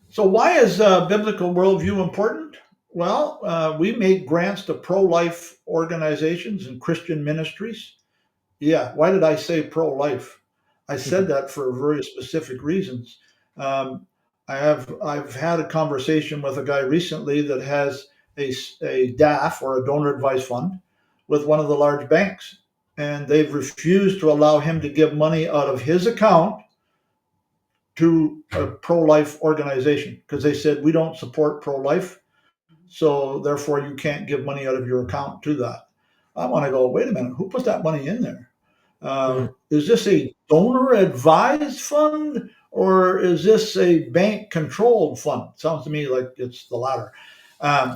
So why is biblical worldview important? Well, we make grants to pro-life organizations and Christian ministries. Yeah, why did I say pro-life? I said that for very specific reasons. Um, I've had a conversation with a guy recently that has a DAF, or a donor advised fund, with one of the large banks, and they've refused to allow him to give money out of his account to a pro-life organization, because they said we don't support pro-life, so therefore you can't give money out of your account to that. I want to go, wait a minute, who put that money in there? Is this a donor advised fund, or is this a bank controlled fund? Sounds to me like it's the latter.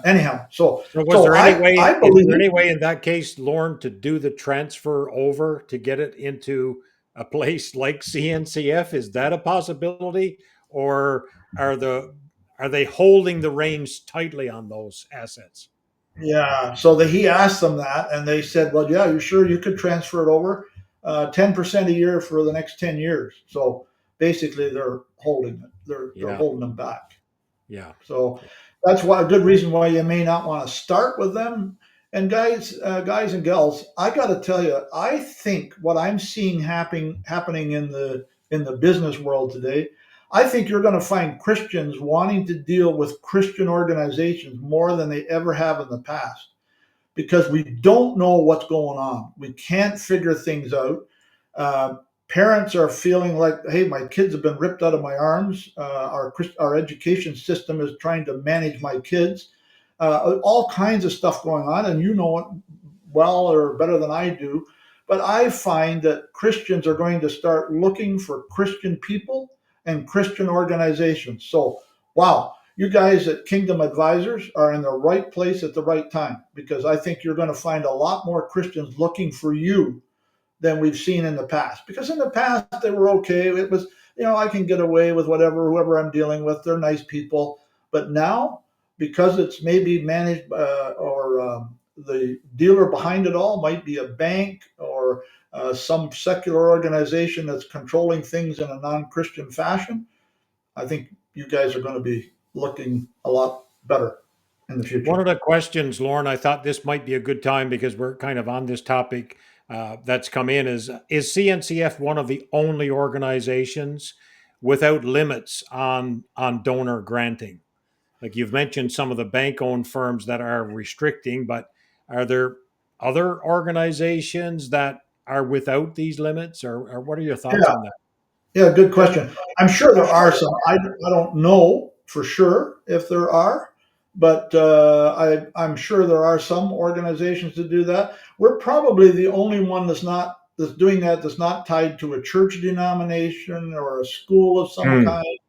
Anyhow, so So was so there any way, I is there believe, any way in that case, Lorne, to do the transfer over to get it into a place like CNCF? Is that a possibility? Or are they holding the reins tightly on those assets? yeah. So he asked them that, and they said, "Well, yeah, you sure you could transfer it over, 10% a year for the next 10 years." So basically, they're holding it. They're Yeah, holding them back. yeah. So that's why a good reason why you may not want to start with them. And guys and gals, I got to tell you, I think what I'm seeing happening in the business world today, I think you're going to find Christians wanting to deal with Christian organizations more than they ever have in the past, because we don't know what's going on. We can't figure things out. Uh, Parents are feeling like, hey, my kids have been ripped out of my arms. Our education system is trying to manage my kids. All kinds of stuff going on, and you know it well or better than I do. But I find that Christians are going to start looking for Christian people and Christian organizations. So, wow, you guys at Kingdom Advisors are in the right place at the right time, because I think you're going to find a lot more Christians looking for you than we've seen in the past. Because in the past, they were okay. It was, I can get away with whatever, whoever I'm dealing with. They're nice people. But now, because it's maybe managed or the dealer behind it all might be a bank, or some secular organization that's controlling things in a non Christian fashion, I think you guys are going to be looking a lot better in the One future. of the questions, Lauren, I thought this might be a good time because we're kind of on this topic that's come in is CNCF one of the only organizations without limits on donor granting? Like you've mentioned some of the bank owned firms that are restricting, but are there other organizations that are without these limits, or what are your thoughts Yeah, on that? Yeah, good question. I'm sure there are some. I don't know for sure if there are, but I'm sure there are some organizations that do that. We're probably the only one that's doing that, that's not tied to a church denomination or a school of some Hmm. kind.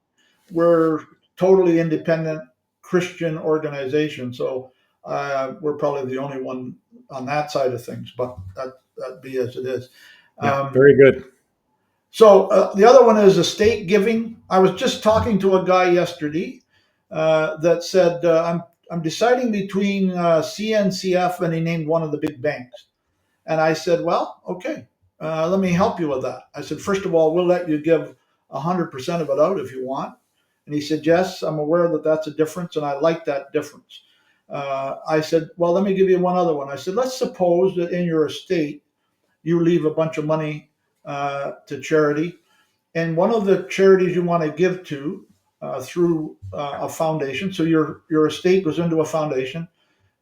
We're totally independent Christian organization, so we're probably the only one on that side of things. But that be as it is. Yeah, Um, very good. so the other one is estate giving. I was just talking to a guy yesterday that said, I'm deciding between CNCF, and he named one of the big banks. And I said, well, okay, let me help you with that. I said, first of all, we'll let you give 100% of it out if you want. And he said, yes, I'm aware that that's a difference, and I like that difference. I said, well, let me give you one other one. I said, let's suppose that in your estate you leave a bunch of money to charity, and one of the charities you want to give to through a foundation. So your estate goes into a foundation,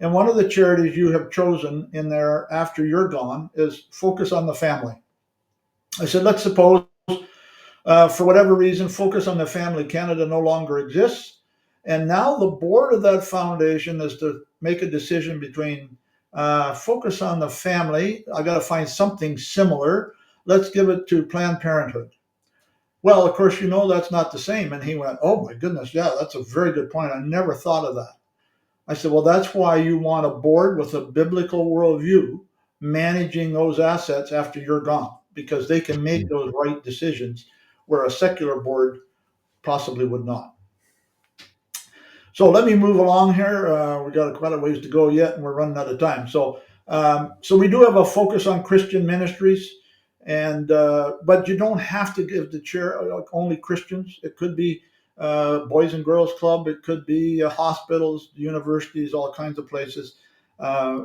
and one of the charities you have chosen in there after you're gone is Focus on the Family. I said, let's suppose for whatever reason, Focus on the Family Canada no longer exists, and now the board of that foundation is to make a decision between Focus on the Family. I got to find something similar. let's give it to Planned Parenthood. Well, of course, that's not the same. And he went, oh my goodness, yeah, that's a very good point. I never thought of that. I said, well, that's why you want a board with a biblical worldview managing those assets after you're gone, because they can make those right decisions where a secular board possibly would not. So let me move along here. We got quite a ways to go yet, and we're running out of time. So we do have a focus on Christian ministries, and but you don't have to give the chair only Christians. It could be Boys and Girls Club. It could be hospitals, universities, all kinds of places.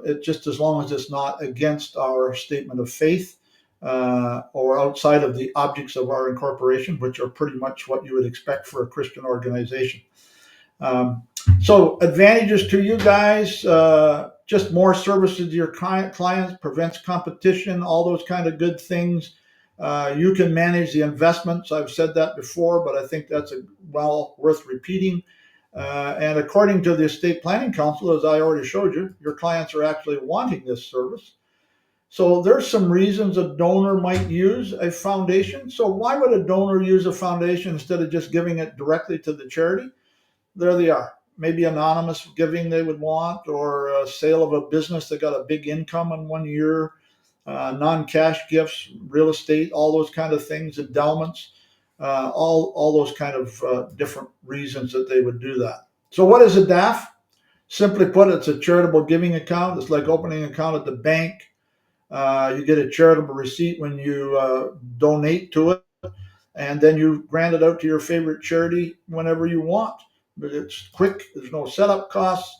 It just as long as it's not against our statement of faith or outside of the objects of our incorporation, which are pretty much what you would expect for a Christian organization. So advantages to you guys, just more services to your clients, prevents competition, all those kind of good things. You can manage the investments. I've said that before, but I think that's well worth repeating. And according to the Estate Planning Council, as I already showed you, your clients are actually wanting this service. So there's some reasons a donor might use a foundation. So why would a donor use a foundation instead of just giving it directly to the charity? There they are. Maybe anonymous giving they would want, or a sale of a business that got a big income in 1 year, non-cash gifts, real estate, all those kind of things, endowments, all those kind of different reasons that they would do that. So what is a DAF? Simply put, it's a charitable giving account. It's like opening an account at the bank. You get a charitable receipt when you donate to it, and then you grant it out to your favorite charity whenever you want. But it's quick. There's no setup costs.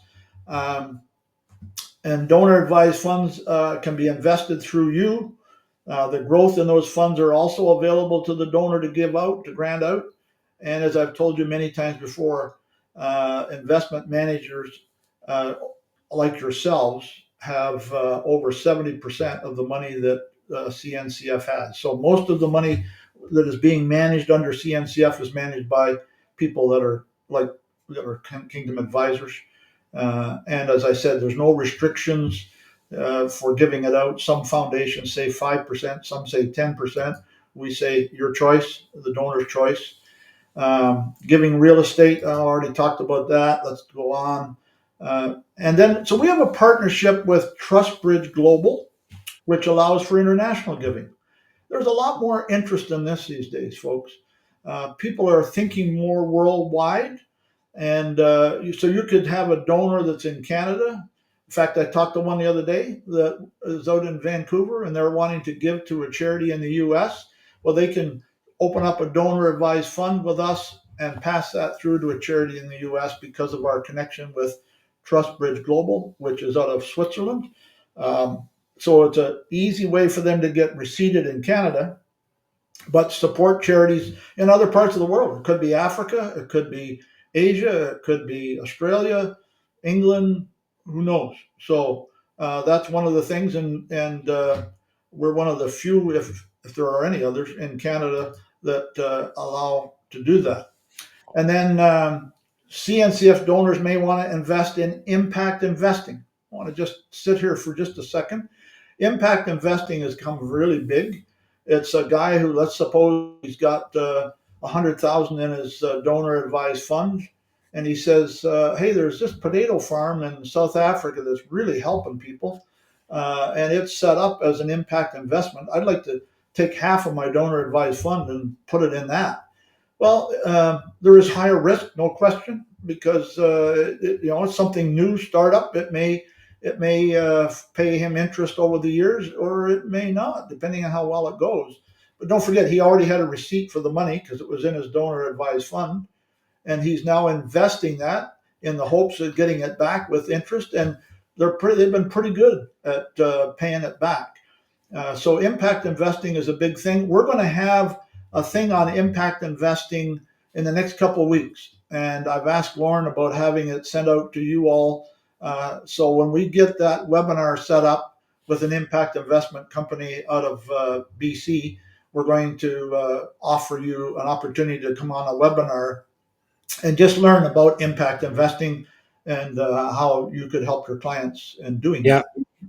And donor advised funds can be invested through you. The growth in those funds are also available to the donor to give out, to grant out. And as I've told you many times before, investment managers like yourselves have over 70% of the money that CNCF has. So most of the money that is being managed under CNCF is managed by people that are Kingdom advisors. And as I said, there's no restrictions for giving it out. Some foundations say 5%, some say 10%. We say your choice, the donor's choice. Giving real estate, I already talked about that. Let's go on. And then, so we have a partnership with TrustBridge Global, which allows for international giving. There's a lot more interest in this these days, folks. People are thinking more worldwide. And so you could have a donor that's in Canada. In fact, I talked to one the other day that is out in Vancouver, and they're wanting to give to a charity in the U.S. Well, they can open up a donor advised fund with us and pass that through to a charity in the U.S. because of our connection with TrustBridge Global, which is out of Switzerland. So it's an easy way for them to get receipted in Canada, but support charities in other parts of the world. It could be Africa, it could be Asia, it could be Australia, England, who knows? So that's one of the things, and we're one of the few, if there are any others in Canada that allow to do that. And then CNCF donors may want to invest in impact investing. I want to just sit here for just a second. Impact investing has come really big. It's a guy who, let's suppose he's got 100,000 in his donor advised fund, and he says, "Hey, there's this potato farm in South Africa that's really helping people, and it's set up as an impact investment. I'd like to take half of my donor advised fund and put it in that." Well, there is higher risk, no question, because it's something new, startup. It may pay him interest over the years, or it may not, depending on how well it goes. But don't forget, he already had a receipt for the money because it was in his donor advised fund, and he's now investing that in the hopes of getting it back with interest. And they've been pretty good at paying it back. So impact investing is a big thing. We're going to have a thing on impact investing in the next couple of weeks, and I've asked Lorne about having it sent out to you all. So when we get that webinar set up with an impact investment company out of BC, we're going to offer you an opportunity to come on a webinar and just learn about impact investing and how you could help your clients in doing that.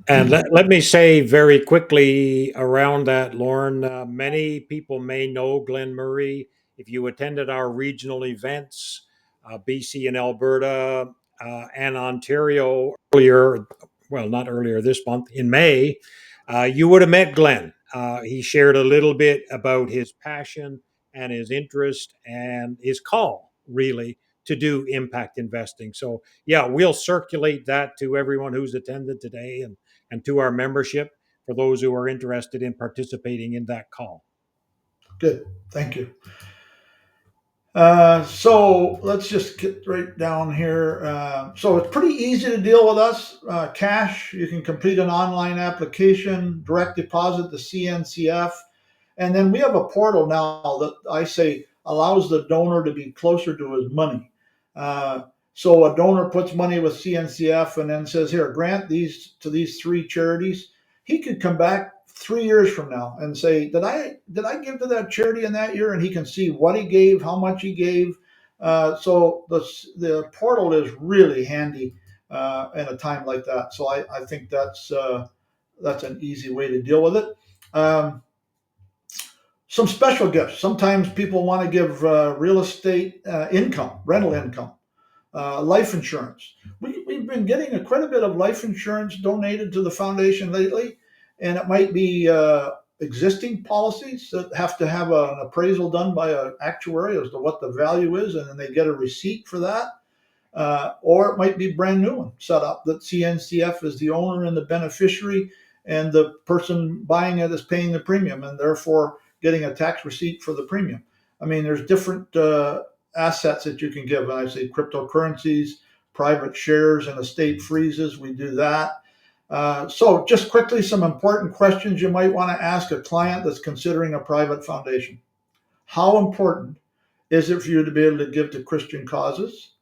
And let me say very quickly around that, Lorne, many people may know Glen Murray. If you attended our regional events, BC and Alberta and Ontario earlier, well, not earlier this month, in May, you would have met Glen. He shared a little bit about his passion and his interest and his call, really, to do impact investing. So, yeah, we'll circulate that to everyone who's attended today and to our membership for those who are interested in participating in that call. Good. Thank you. So let's just get right down here. So it's pretty easy to deal with us. Cash, you can complete an online application, direct deposit to CNCF. And then we have a portal now that I say allows the donor to be closer to his money. Uh, so a donor puts money with CNCF and then says, "Here, grant these to these three charities." He could come back 3 years from now and say, "Did I give to that charity in that year?" And he can see what he gave, how much he gave. So the portal is really handy in a time like that. So I think that's an easy way to deal with it. Um, some special gifts. Sometimes people want to give real estate income, rental income, life insurance. We've been getting quite a bit of life insurance donated to the foundation lately, and it might be existing policies that have to have an appraisal done by an actuary as to what the value is, and then they get a receipt for that. Or it might be brand new one set up that CNCF is the owner and the beneficiary, and the person buying it is paying the premium and therefore getting a tax receipt for the premium. I mean, there's different assets that you can give. And I say cryptocurrencies, private shares, and estate freezes. We do that. So, just quickly, some important questions you might want to ask a client that's considering a private foundation. How important is it for you to be able to give to Christian causes?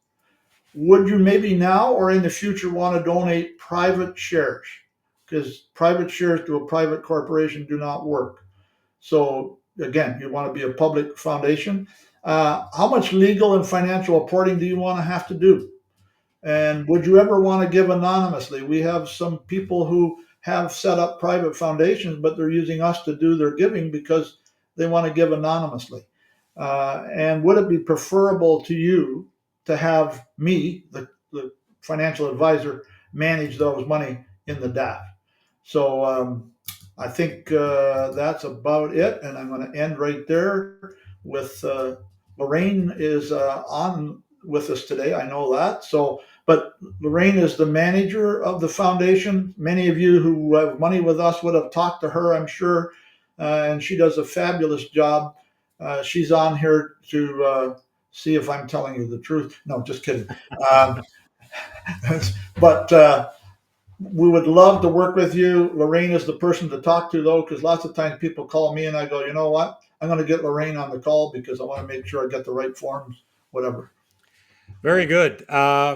Would you maybe now or in the future want to donate private shares? Because private shares to a private corporation do not work. So again, you want to be a public foundation. How much legal and financial reporting do you want to have to do? And would you ever want to give anonymously? We have some people who have set up private foundations, but they're using us to do their giving because they want to give anonymously. And would it be preferable to you to have me, the financial advisor, manage those money in the DAF? So I think that's about it, and I'm going to end right there. With Lorraine is on with us today. I know that. So, but Lorraine is the manager of the foundation. Many of you who have money with us would have talked to her, I'm sure, and she does a fabulous job. She's on here to see if I'm telling you the truth. No, just kidding. Um, but we would love to work with you. Lorraine is the person to talk to, though, because lots of times people call me and I go, you know what? I'm going to get Lorraine on the call because I want to make sure I get the right forms, whatever. Very good.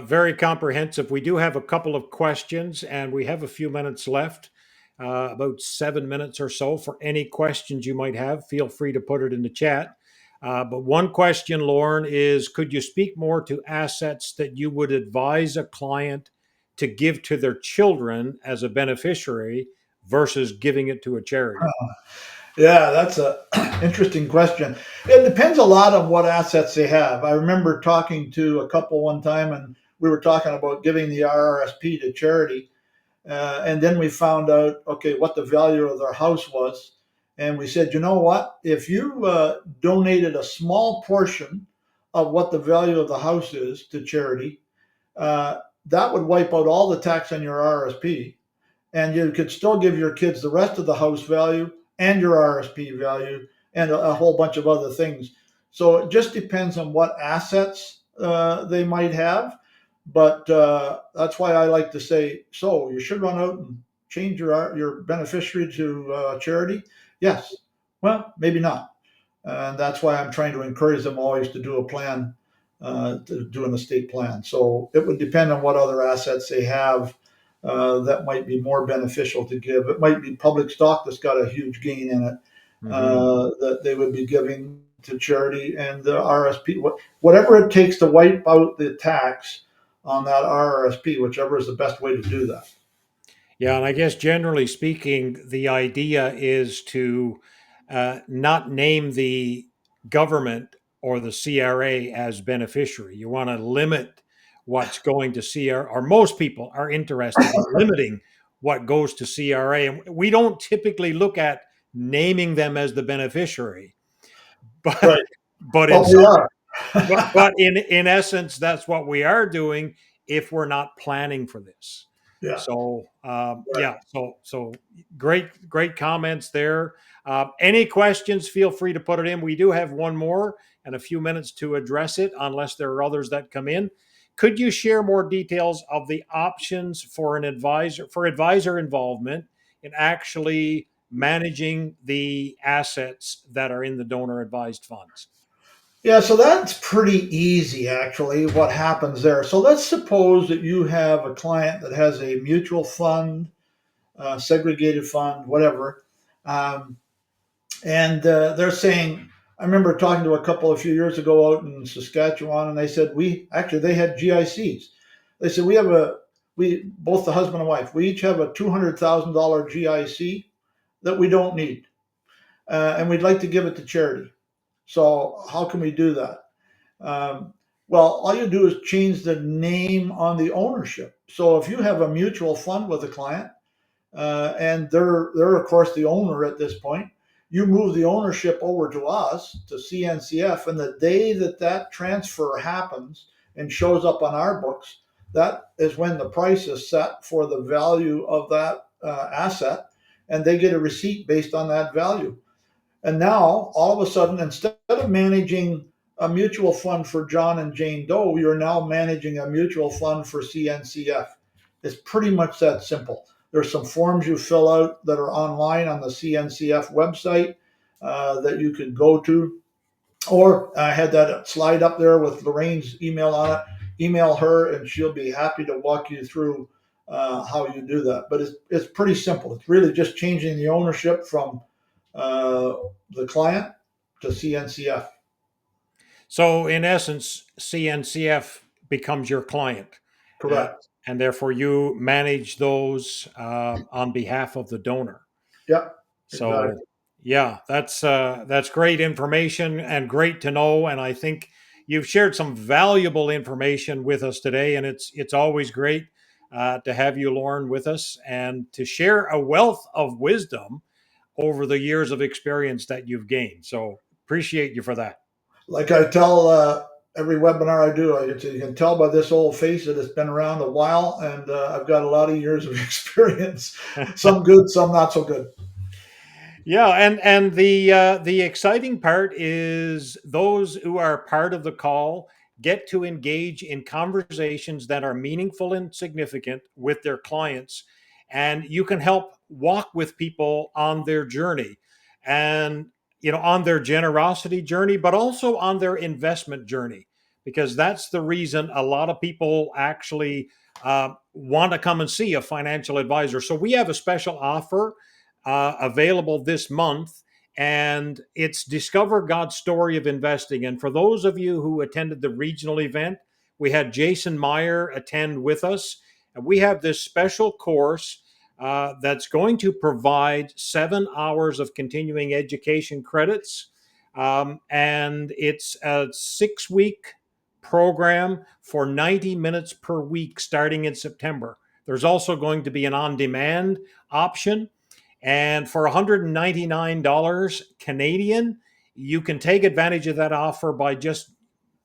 Very comprehensive. We do have a couple of questions and we have a few minutes left, about 7 minutes or so. For any questions you might have, feel free to put it in the chat. But one question, Lorne, is could you speak more to assets that you would advise a client to give to their children as a beneficiary versus giving it to a charity? Yeah, that's a interesting question. It depends a lot on what assets they have. I remember talking to a couple one time, and we were talking about giving the RRSP to charity. And then we found out, okay, what the value of their house was. And we said, you know what? If you donated a small portion of what the value of the house is to charity, uh, that would wipe out all the tax on your RSP. And you could still give your kids the rest of the house value and your RSP value and a whole bunch of other things. So it just depends on what assets they might have. But that's why I like to say, so you should run out and change your beneficiary to charity. Yes. Well, maybe not. And that's why I'm trying to encourage them always to do a plan, to do an estate plan. So it would depend on what other assets they have that might be more beneficial to give. It might be public stock that's got a huge gain in it Mhm. that they would be giving to charity, and the RSP, whatever it takes to wipe out the tax on that RRSP, whichever is the best way to do that. Yeah, and I guess generally speaking, the idea is to not name the government or the CRA as beneficiary. You want to limit what's going to CRA, or most people are interested in limiting what goes to CRA. And we don't typically look at naming them as the beneficiary, but Right. but in But we some are. but in essence, that's what we are doing if we're not planning for this. Yeah. So Right. yeah, so great comments there. Any questions? Feel free to put it in. We do have one more and a few minutes to address it, unless there are others that come in. Could you share more details of the options for advisor involvement in actually managing the assets that are in the donor advised funds? Yeah, so that's pretty easy, actually, what happens there. So let's suppose that you have a client that has a mutual fund, segregated fund, whatever. Um, and they're saying, I remember talking to a couple a few years ago out in Saskatchewan, and they said, they had GICs. They said, we, both the husband and wife, we each have a $200,000 GIC that we don't need. And we'd like to give it to charity. So how can we do that? Um, well, all you do is change the name on the ownership. So if you have a mutual fund with a client, and they're of course the owner at this point, you move the ownership over to us to CNCF, and the day that that transfer happens and shows up on our books, that is when the price is set for the value of that asset, and they get a receipt based on that value. And now, all of a sudden, instead of managing a mutual fund for John and Jane Doe, you're now managing a mutual fund for CNCF. It's pretty much that simple. There's some forms you fill out that are online on the CNCF website that you could go to. Or I had that slide up there with Lorraine's email on it. Email her, and she'll be happy to walk you through how you do that. But it's pretty simple. It's really just changing the ownership from uh, the client to CNCF. So, in essence, CNCF becomes your client, uh, Correct. and therefore you manage those on behalf of the donor. Yep. So, Exactly. yeah, that's great information and great to know. And I think you've shared some valuable information with us today, and it's always great to have you, Lorne, with us and to share a wealth of wisdom over the years of experience that you've gained. So, appreciate you for that. Like I tell every webinar I do, you can tell by this old face that it's been around a while, and I've got a lot of years of experience. Some good, some not so good. Yeah, and the exciting part is those who are part of the call get to engage in conversations that are meaningful and significant with their clients, and you can help walk with people on their journey, and on their generosity journey, but also on their investment journey, because that's the reason a lot of people actually want to come and see a financial advisor. So we have a special offer available this month, and it's Discover God's Story of Investing. And for those of you who attended the regional event, we had Jason Meyer attend with us. And we have this special course that's going to provide 7 hours of continuing education credits. And it's a 6 week program for 90 minutes per week starting in September. There's also going to be an on demand option, and for $199 Canadian, you can take advantage of that offer by just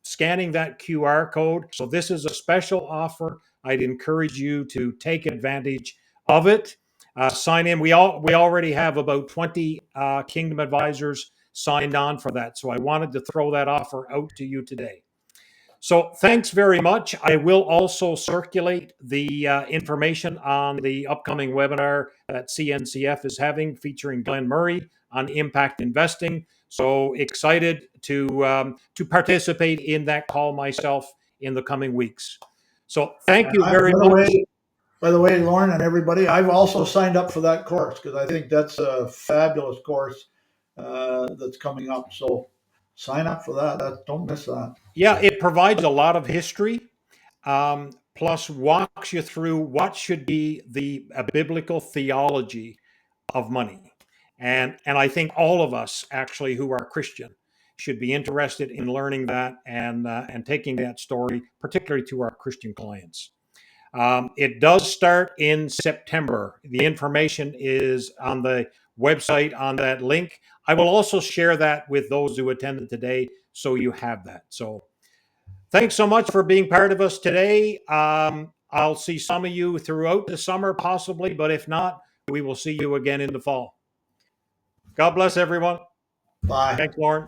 scanning that QR code. So this is a special offer. I'd encourage you to take advantage of it. Sign in. We already have about 20 Kingdom advisors signed on for that. So I wanted to throw that offer out to you today. So thanks very much. I will also circulate the information on the upcoming webinar that CNCF is having featuring Glenn Murray on impact investing. So excited to participate in that call myself in the coming weeks. So thank And you very by the much. way, Lauren and everybody, I've also signed up for that course because I think that's a fabulous course that's coming up. So sign up for that. Don't miss that. Yeah, it provides a lot of history. plus walks you through what should be a biblical theology of money. And I think all of us actually who are Christian should be interested in learning that and taking that story, particularly to our Christian clients. It does start in September. The information is on the website on that link. I will also share that with those who attended today so you have that. So thanks so much for being part of us today. I'll see some of you throughout the summer, possibly, but if not, we will see you again in the fall. God bless everyone. Bye. Thanks, Lorne.